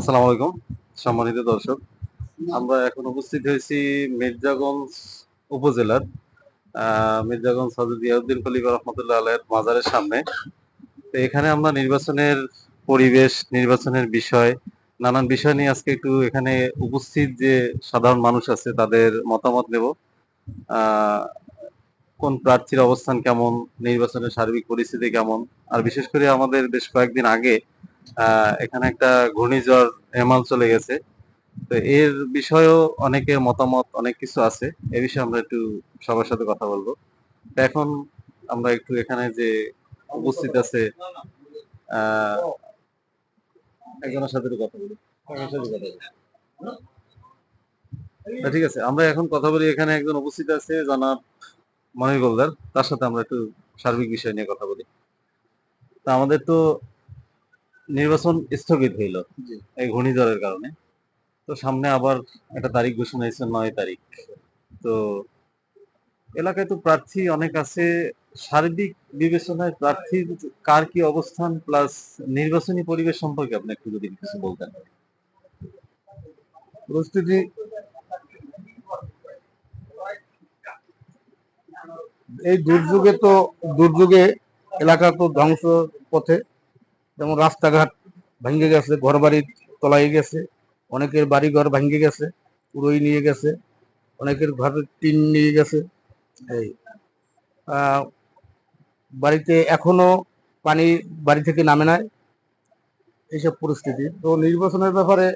আসসালামু আলাইকুম সম্মানিত দর্শক। আমরা এখন উপস্থিত হয়েছি মির্জাগঞ্জ উপজেলার মির্জাগঞ্জ হযরত জিয়াউদ্দিন খলিফা রহমাতুল্লাহ আলাইহির মাজারের সামনে। তো এখানে আমরা নির্বাচনের পরিবেশ, নির্বাচনের বিষয়, নানান বিষয় নিয়ে আজকে একটু এখানে উপস্থিত যে সাধারণ মানুষ আছে তাদের মতামত নেব। আহ কোন প্রার্থীর অবস্থান কেমন, নির্বাচনের সার্বিক পরিস্থিতি কেমন, আর বিশেষ করে আমাদের বেশ কয়েকদিন আগে এখানে একটা ঘূর্ণিঝড় রেমাল চলে গেছে। তো এর বিষয়েও অনেকের মতামত অনেক কিছু আছে। এ বিষয়ে আমরা একটু সবার সাথে কথা বলবো। তো এখন আমরা একটু এখানে যে উপস্থিত আছে আহ একজনের সাথে একটু কথা বলি। কার সাথে কথা বলি? তো ঠিক আছে, আমরা এখন কথা বলি। এখানে একজন উপস্থিত আছে জনাব মনির গোলদার, তার সাথে আমরা একটু সার্বিক বিষয় নিয়ে কথা বলি। তা আমাদের তো নির্বাচন স্থগিত হইল এই ঘূর্ণিঝড়ের কারণে। তো সামনে আবার একটা তারিখ ঘোষণা হয়েছে ৯ তারিখ। তো এলাকায় তো প্রার্থী অনেক আছে। সার্বিক বিবেচনায় প্রার্থীর কার কি অবস্থান প্লাস নির্বাচনী পরিবেশ সম্পর্কে আপনি একটু যদি কিছু বলতেন। পরিস্থিতি এই দুর্যোগে এলাকা তো ধ্বংস পথে। যেমন রাস্তাঘাট ভেঙে গেছে, ঘর বাড়ি তলায় গেছে, অনেকের বাড়ি ঘর ভেঙে গেছে, পুরোই নিয়ে গেছে, অনেকের ঘরের টিন নিয়ে গেছে। এই বাড়িতে এখনো পানি বাড়ি থেকে নামে নাই, এইসব পরিস্থিতি। তো নির্বাচনের ব্যাপারে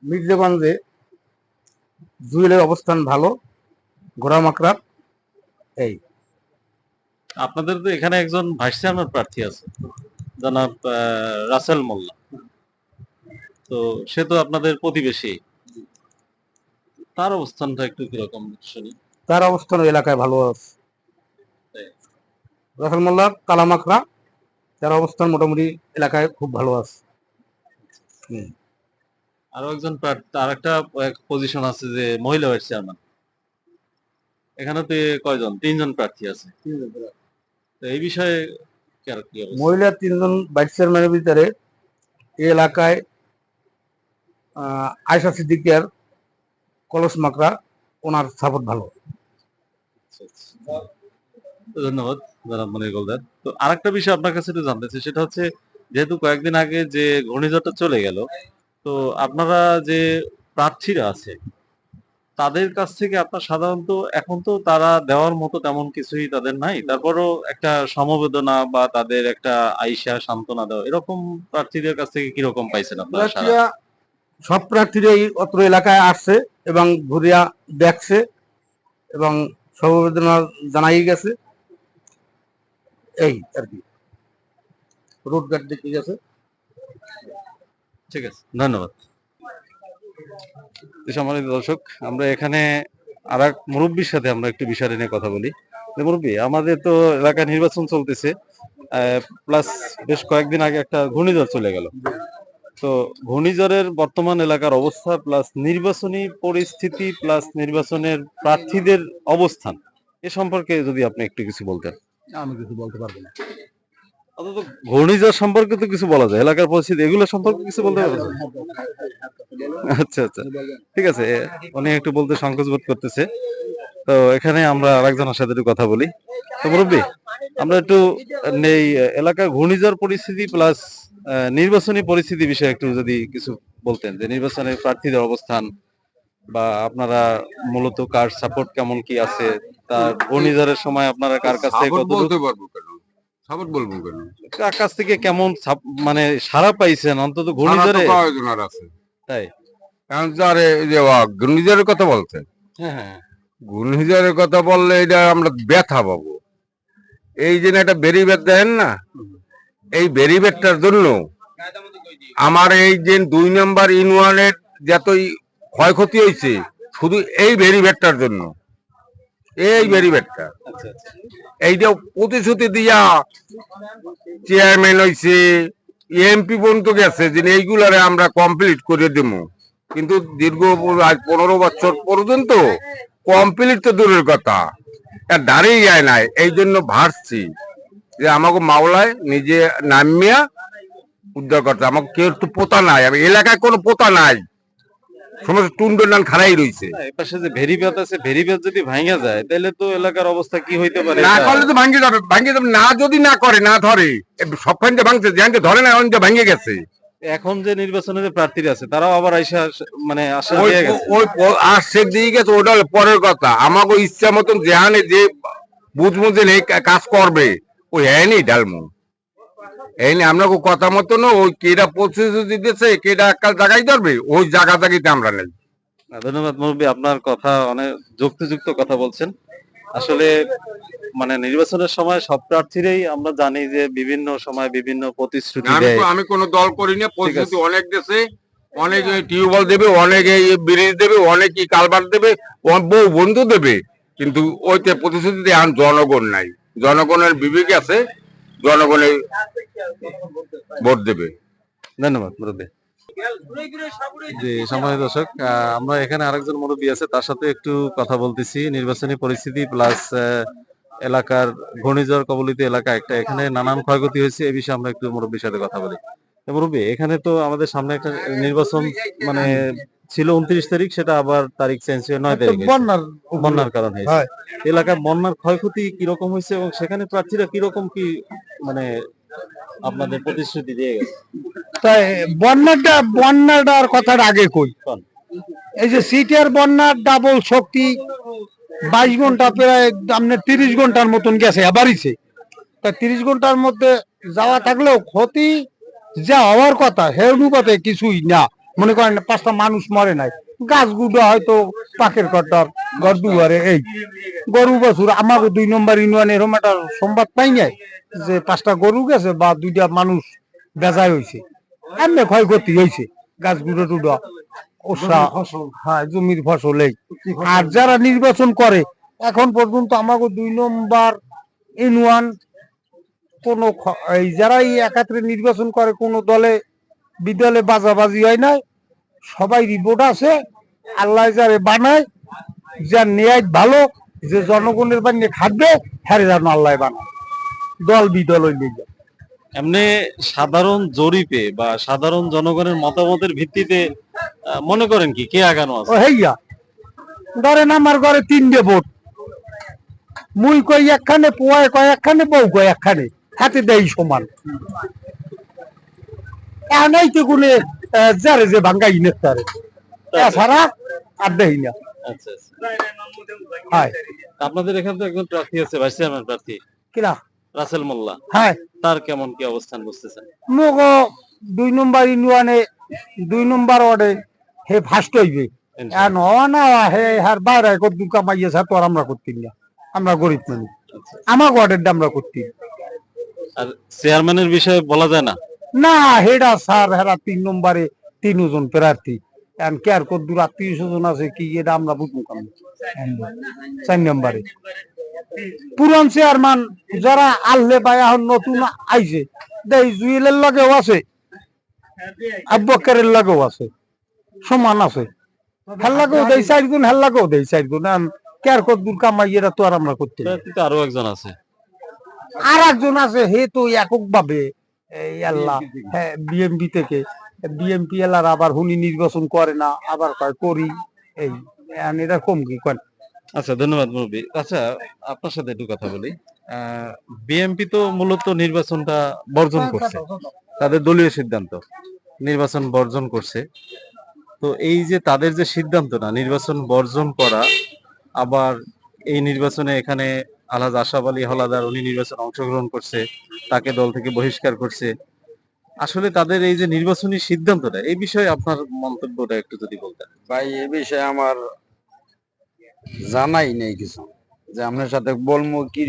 মির্জাগঞ্জে জুয়েলের অবস্থান ভালো, ঘোড়ামাকড়া। এই আপনাদের তো এখানে একজন ভাইস চেয়ারম্যান প্রার্থী আছে জনাব রাসেল মোল্লা। তো সে তো আপনাদের প্রতিবেশী, তার অবস্থানটা একটু কিরকম শুনি। তার অবস্থান ওই এলাকায় ভালো আছে। রাসেল মোল্লা কালামাকড়া, তার অবস্থান মোটামুটি এলাকায় খুব ভালো আছে। আরো একজন প্রার্থী, আর একটা পজিশন আছে যে মহিলা ভাইস চেয়ারম্যান। এখানে তো কয়জন, ৩ জন প্রার্থী আছে। তো এই বিষয়ে কি অবস্থা? মহিলা ৩ জন ভাইস চেয়ারম্যানের ভিতরে এই এলাকায় আয়সা সিদ্দিকিয়ার কলস মাকড়া, ওনার সাপোর্ট ভালো। আচ্ছা, আচ্ছা। ধন্যবাদ জনাব মনির গোলদার। তো আরেকটা বিষয় আপনার কাছে একটু জানতে চাই, সেটা হচ্ছে যেহেতু কয়েকদিন আগে যে ঘূর্ণিঝড়টা চলে গেল, তো আপনারা যে প্রার্থীরা আছে তাদের কাছ থেকে আপনার সাধারণত এখন তো তারা দেওয়ার মতো তেমন কিছুই তাদের নাই, তারপরও একটা সমবেদনা বা তাদের একটা আইসা সান্ত্বনা দেওয়া, এরকম প্রার্থীদের কাছ থেকে কিরকম পাইছেন আপনারা সারা? প্রার্থীরা সব প্রার্থীরাই অত্র এলাকায় আসছে এবং ঘুরিয়া দেখছে এবং সমবেদনা জানাই গেছে। এই আর কি, রোডঘাট দেখে গেছে। ঠিক আছে, ধন্যবাদ। তো সম্মানিত দর্শক, আমরা এখানে আর এক মুরব্বীর সাথে আমরা একটু বিষয় নিয়ে কথা বলি। যে মুরব্বী, আমাদের তো এলাকায় নির্বাচন চলতেছে, প্লাস বেশ কয়েকদিন আগে একটা ঘূর্ণিঝড় চলে গেল। তো ঘূর্ণিঝড়ের বর্তমান এলাকার অবস্থা প্লাস নির্বাচনী পরিস্থিতি প্লাস নির্বাচনের প্রার্থীদের অবস্থান, এ সম্পর্কে যদি আপনি একটু কিছু বলতেন। আমি কিছু বলতে পারবো না। অন্তত ঘূর্ণিঝড় সম্পর্কে তো কিছু বলা যায়, এলাকার পরিস্থিতি এগুলো সম্পর্কে কিছু বলতে পারবেন? আচ্ছা আচ্ছা, ঠিক আছে। উনি একটু বলতে সংকোচ বোধ করতেছে। তো এখানে আমরা আরেকজনের সাথে একটু কথা বলি। তো মুরব্বী, আমরা একটু এই এলাকার ঘূর্ণিঝড় পরিস্থিতি প্লাস নির্বাচনী পরিস্থিতি বিষয়ে একটু যদি কিছু বলতেন, যে নির্বাচনের প্রার্থীদের অবস্থান বা আপনারা মূলত কার সাপোর্ট কেমন কি আছে, তার ঘূর্ণিঝড়ের সময় আপনারা কার কাছ থেকে সাপোর্ট কতটুকু, বলতে পারবো কেন? সাপোর্ট বলবো কেন? কার কাছ থেকে কেমন মানে সাড়া পাইছেন অন্তত সারা তো ঘূর্ণিঝড়ে? কয়জনের আছে। তাই? এখন তো আরে এই যে ঘূর্ণিঝড়ের কথা বলছেন, হ্যাঁ হ্যাঁ। ঘূর্ণিঝড়ের কথা বললে এটা আমরা ব্যথা পাবো। এই যে একটা বেরিবেট দেখেন না, এই বেরিবেটটার জন্য আমার এই যে 2 নম্বর ইউনিয়নের যতই ক্ষয়ক্ষতি হয়েছে শুধু এই বেরিবেটটার জন্য। এই বেরিবেটটা আচ্ছা আচ্ছা। এই যে প্রতিশ্রুতি দিয়া চেয়ারম্যান হয়েছে, এমপি পর্যন্ত গেছে যে এইগুলারে আমরা কমপ্লিট করে দেবো, কিন্তু দীর্ঘ আজ 15 বছর পর্যন্ত কমপ্লিট তো দূরের কথা, আর দাঁড়িয়ে যায় নাই। এই জন্য ভাবছি যে আমাকে মাওলায় নিজে নামিয়া উদ্ধার করছে। আমাকে কেউ তো পোতা নাই, আমি এলাকায় কোনো পোতা নাই, সমস্ত টুন্ডন খাড়াই রয়েছে। না, এই পাশে যে ভেরিবাদ আছে, ভেরিবাদ যদি ভাঙা যায় তাহলে তো এলাকার অবস্থা কি হইতে পারে? না করলে তো ভাঙ্গে যাবে, ভাঙ্গে যাবে না, যদি না করে না ধরে সবখান যে ভাঙছে, যেখান ধরে না ওখান ভাঙ্গে গেছে। এখন যে নির্বাচনে যে প্রার্থীরা আছে তারাও আবার আইসা মানে আশা ওই দিয়ে গেছে। ওই আসছে দিয়ে গেছে, ওটা হলো পরের কথা। আমাকে ইচ্ছা মতন যেখানে যে বুঝবো যে এই কাজ করবে ওই হ্যাঁ ডালমু এই নিয়ে আমরা কথা মতন ওই কেটা প্রতিশ্রুতি দিতেছে, কেটা কাল জায়গায় ধরবে ওই জায়গা জায়গাতে আমরা নেই। ধন্যবাদ মুরব্বী, আপনার কথা অনেক যুক্তিযুক্ত কথা বলছেন। আসলে মানে নির্বাচনের সময় সব প্রার্থীরাই আমরা জানি যে বিভিন্ন সময় বিভিন্ন প্রতিশ্রুতি দেয়। আমি কোনো দল করি না, প্রতিশ্রুতি আছে। অনেক দেশে, অনেক টিউবওয়েল দেবে, অনেক ব্রিজ দেবে, অনেক কালভার্ট দেবে, বহু বন্ধু দেবে, কিন্তু ওইতে প্রতিশ্রুতি দেয় আর জনগণ নাই। জনগণের বিবেক আছে, জনগণের ভোট দেবে। ধন্যবাদ মুরব্বী। জি সম্মানিত দর্শক, আমরা এখানে আরেকজন মুরব্বী আছে, তার সাথে একটু কথা বলতেছি। নির্বাচনী পরিস্থিতি প্লাস এলাকার ঘূর্ণিঝড় কবলিত এলাকা একটা, এখানে নানান ক্ষয়ক্ষতি হয়েছে, এই বিষয়ে আমরা একটু মুরব্বীর সাথে কথা বলি। তো মুরব্বী, এখানে তো আমাদের সামনে একটা নির্বাচন মানে ছিল 29 তারিখ, সেটা আবার তারিখ চেঞ্জ হয়ে 9 তারিখ হয়েছে। বন্যার কারণে হয়েছে। এলাকার বন্যার ক্ষয়ক্ষতি কিরকম হয়েছে এবং সেখানে প্রার্থীরা কিরকম কি মানে আপনাদের প্রতিশ্রুতি দিয়ে গেছে? তাই বন্যাটার কথার আগে কই, কোন? এই যে সিটিআর বন্যার ডাবল শক্তি 22 ঘন্টা, প্রায় আপনার 30 ঘন্টার মতন গেছে আবারইছে। তা 30 ঘন্টার মধ্যে যাওয়া থাকলেও ক্ষতি যা হওয়ার কথা হে অনুপাতে কিছুই না। মনে করেন 5টা মানুষ মরে নাই, গাছ গুলো হয়তো পাখের কটার ঘর দুয়ারে, এই গরু বাছুর। আমার 2 নম্বর ইউনিয়নে এরকম একটা সংবাদ পাই নাই যে 5টা গরু গেছে বা 2টা মানুষ বেজায় হয়েছে, এমনি ক্ষয়ক্ষতি হয়েছে গাছগুলো টুডা ওসা, হ্যাঁ জমির ফসলেই। আর যারা নির্বাচন করে এখন পর্যন্ত আমাকে 2 নম্বর ইউনিয়ন কোন এই যারা এই একাত্রে নির্বাচন করে কোন দলে বিদলে বাজাবাজি হয় নাই, সবাই রিপোর্ট আছে। আল্লাহ যারে বানায়, যার ন্যায় ভালো, যে জনগণের বানিয়ে খাটবে, হ্যারে যেন আল্লাহ বানায়, দল বিদল হইলে যায়। এমনি সাধারণ জরিপে বা সাধারণ জনগণের মতামতের ভিত্তিতে মনে করেন কি কে আগানো ও আছে? হেইয়া ধরেন আমার ঘরে 3টে ভোট, মুই কই একখানে, পোয়ায় কয় একখানে, বউ কয় একখানে, হাতে দেয় সমান। এই তো গুনে যারে যে ভাঙ্গাই নেতারে, এছাড়া আর দেই না। আচ্ছা আচ্ছা। হায় আপনাদের এখানে তো একজন প্রার্থী আছে, ভাইস চেয়ারম্যান প্রার্থী কিরা, রাসেল মোল্লা, হায় তার কেমন কি অবস্থান বুঝতেছেন? মগো 2 নম্বর ইউনিয়নে 2 নম্বর ওয়ার্ডে হে ফার্স্ট হইবে। আর না হে হার বাইরে কত কামাইয়েছে তো আর আমরা করতি না, আমরা গরিব মানুষ, আমার ওয়ার্ডের আমরা করতি আর চেয়ারম্যানের বিষয়ে বলা যায় না? না। হেডা স্যার হেরা 3 নম্বরে 3 জন প্রার্থী, এখন কে আর কত দূর আত্মীয় স্বজন আছে কি এটা আমরা বুঝবো কেমন। 4 নম্বরে পুরান চেয়ারম্যান যারা আল্লে বা এখন নতুন আইছে, দেই জুয়েলের লগেও আছে, আব্বাকারের লগেও আছে, সমান আছে। হেল্লাকেও দেই 4 গুণ, হেল্লাকেও দেই 4 গুণ। কে আর কত দূর কামাই এটা তো আর আমরা করতে না। প্রার্থী তো আরো একজন আছে। আর একজন আছে হে তো একক ভাবে এই আল্লাহ, হ্যাঁ বিএমপি থেকে, বিএমপি এলার আবার হুনি নির্বাচন করে না, আবার কয় করি, এই এটা কম কি কয়। আচ্ছা ধন্যবাদ মুরব্বী। আচ্ছা আপনার সাথে একটু কথা বলি। বিএনপি তো মূলত নির্বাচনটা বর্জন করছে, তাদের দলীয় সিদ্ধান্ত নির্বাচন বর্জন করছে। তো এই যে তাদের যে সিদ্ধান্তটা নির্বাচন বর্জন করা, আবার এই নির্বাচনে এখানে আলহাজ আশরাফ আলী হাওলাদার উনি নির্বাচনে অংশগ্রহণ করছে, তাকে দল থেকে বহিষ্কার করছে। আসলে তাদের এই যে নির্বাচনী সিদ্ধান্তটা, এই বিষয়ে আপনার মন্তব্যটা একটু যদি বলতেন। ভাই এ বিষয়ে আমার জানাই নেই কিছু, যে আপনার সাথে বলবো কি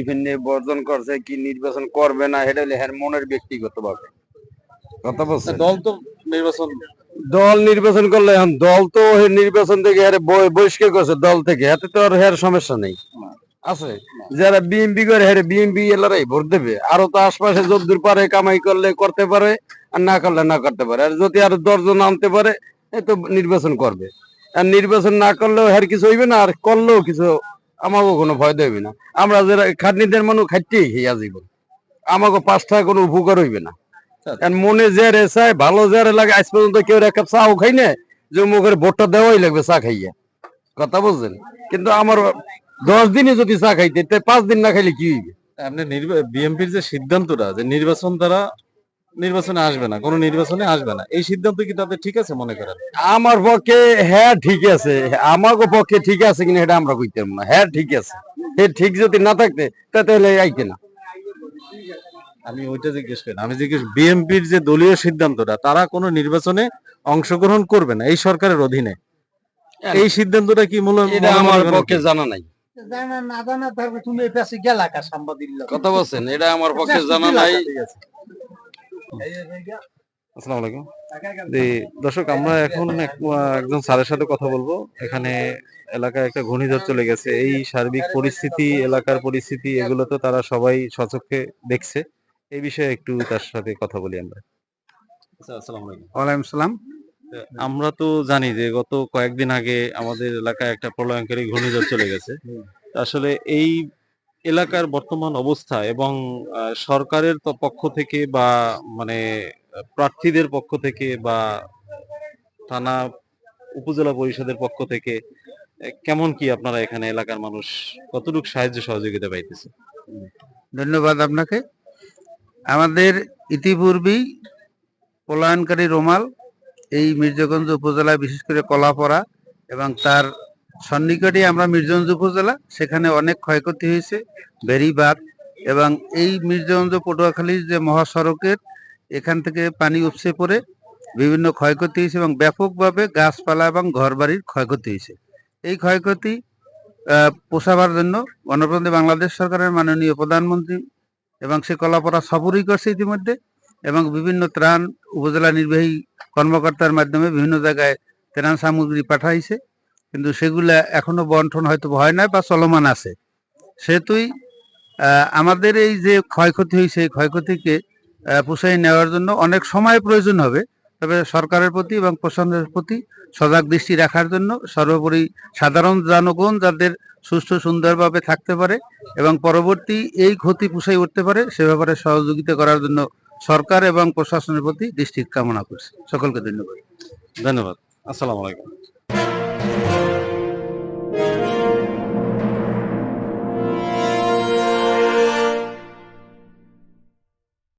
বর্জন করছে কি নির্বাচন করবে না, এটা হলে হ্যাঁ মনের ব্যক্তিগত ভাবে কথা বলছে। দল তো নির্বাচন দল নির্বাচন করলে এখন দল তো নির্বাচন থেকে বহিষ্কার করছে দল থেকে, এতে তো আর হের সমস্যা নেই আছে। যারা বিএমপি করে হেরে বিএমপি এলারাই ভোট দেবে, আরো তো আশপাশে যদ্দূর পারে কামাই করলে করতে পারে, আর না করলে না করতে পারে। আর যদি আরো 10 জন আনতে পারে এ তো নির্বাচন করবে। আর নির্বাচন না করলেও হের কিছু হইবে না, আর করলেও কিছু আমাকে কোনো ভয় দেবে না। আমরা যারা খাটনিদের মানুষ খাইতেই হিয়া জীবন, আমাকে 5 টাকা কোনো উপকার হইবে না। আর মনে যারে চায় ভালো যারে লাগে আজ পর্যন্ত কেউ এক কাপ চাও খাই না যে মুখের ভোটটা দেওয়াই লাগবে চা খাইয়া, কথা বুঝছেন? কিন্তু আমার 10 দিনে যদি চা খাইতে, তাই 5 দিন না খাইলে কি হইবে? আপনি বিএনপির যে সিদ্ধান্তটা যে নির্বাচন দ্বারা নির্বাচনে আসবে না, কোনো নির্বাচনে আসবে না, এই সিদ্ধান্ত কি তাদের ঠিক আছে মনে করেন? আমার পক্ষে হ্যাঁ ঠিক আছে, আমাকে পক্ষে ঠিক আছে কিনা এটা আমরা কইতে পারবো না। হ্যাঁ ঠিক আছে, হে ঠিক যদি না থাকতে তাহলে আইতে না। আমি ওইটা জিজ্ঞেস করি না। আমি জিজ্ঞেস বিএনপির যে দলীয় সিদ্ধান্তটা, তারা কোনো নির্বাচনে অংশগ্রহণ করবে না এই সরকারের অধীনে, এই সিদ্ধান্তটা কি এটা আমার পক্ষে জানা নাই, জানা না জানা তারপরে তুমি এই পাশে গেলা কা সাংবাদিক কথা বলছেন? এটা আমার পক্ষে জানা নাই। আসসালামু আলাইকুম। জি দর্শক, আমরা এখন একজন স্যারের সাথে কথা বলবো। এখানে এলাকায় একটা ঘূর্ণিঝড় চলে গেছে, এই সার্বিক পরিস্থিতি, এলাকার পরিস্থিতি, এগুলো তো তারা সবাই স্বচক্ষে দেখছে। এই বিষয়ে একটু তার সাথে কথা বলি আমরা। আচ্ছা, আসসালামু আলাইকুম। ওয়ালাইকুম সালাম। আমরা তো জানি যে গত কয়েকদিন আগে আমাদের এলাকায় একটা প্রলয়ঙ্কারী ঘূর্ণিঝড় চলে গেছে। আসলে এই এলাকার বর্তমান অবস্থা এবং সরকারের পক্ষ থেকে বা মানে প্রার্থীদের পক্ষ থেকে বা থানা উপজেলা পরিষদের পক্ষ থেকে কেমন কি আপনারা এখানে এলাকার মানুষ কতটুকু সাহায্য সহযোগিতা পাইতেছে? ধন্যবাদ আপনাকে। আমাদের ইতিপূর্বেই পলায়নকারী রোমাল এই মির্জাগঞ্জ উপজেলায়, বিশেষ করে কলাপাড়া এবং তার সন্নিকটে আমরা মির্জাগঞ্জ উপজেলা, সেখানে অনেক ক্ষয়ক্ষতি হয়েছে, বেড়িবাঁধ এবং এই মির্জাগঞ্জ পটুয়াখালীর যে মহাসড়কের এখান থেকে পানি উপচে পড়ে বিভিন্ন ক্ষয়ক্ষতি হয়েছে এবং ব্যাপকভাবে গাছপালা এবং ঘরবাড়ির ক্ষয়ক্ষতি হয়েছে। এই ক্ষয়ক্ষতি পোষাবার জন্য গণপ্রজাতন্ত্রী বাংলাদেশ সরকারের মাননীয় প্রধানমন্ত্রী এবং সে কলাপাড়া সফরই করছে ইতিমধ্যে, এবং বিভিন্ন ত্রাণ উপজেলা নির্বাহী কর্মকর্তার মাধ্যমে বিভিন্ন জায়গায় ত্রাণ সামগ্রী পাঠাইছে, কিন্তু সেগুলা এখনো বন্টন হয়তো হয় না বা চলমান আছে। সেহেতুই আমাদের এই যে ক্ষয়ক্ষতি হয়েছে, এই ক্ষয়ক্ষতিকে পুষাই নেওয়ার জন্য অনেক সময় প্রয়োজন হবে, তবে সরকারের প্রতি এবং প্রশাসনের প্রতি সজাগ দৃষ্টি রাখার জন্য সর্বোপরি সাধারণ জনগণ যাদের সুষ্ঠু সুন্দরভাবে থাকতে পারে এবং পরবর্তী এই ক্ষতি পুষাই উঠতে পারে সে ব্যাপারে সহযোগিতা করার জন্য সরকার এবং প্রশাসনের প্রতি দৃষ্টি কামনা করছি। সকলকে ধন্যবাদ। ধন্যবাদ। আসসালামু আলাইকুম।